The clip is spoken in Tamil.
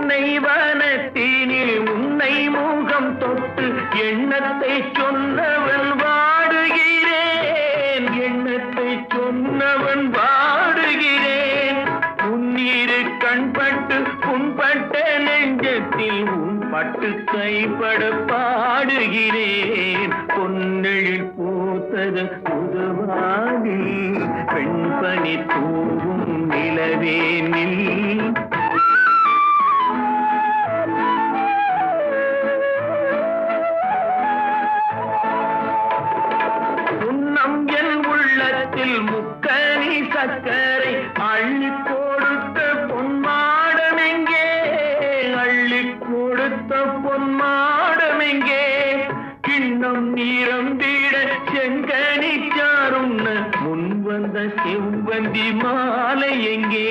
முல்லை வனத்தினில் உன்னை முகம் தொட்டு எண்ணத்தை சொன்னவன் வாடுகிறேன், எண்ணத்தை சொன்னவன் வாடுகிறேன். உன்னிரு கண்பட்டு புண்பட்ட நெஞ்சத்தில் உன் பட்டு கைப்பட பாடுகிறேன். பொன்னெழில் பூத்தது புதுவானி, பெண்பனி தூவும் நிலவேனில். உன்னம் என் உள்ளத்தில் முக்கனி சக்கரை அள்ளி கொடுத்த பொன்மாடமெங்கே, அள்ளி கொடுத்த பொன்மாடமெங்கே. கிண்ணம் நீரம்பிட செங்கனி சாருண்ண முன் வந்த செவ்வந்தி மாலை எங்கே.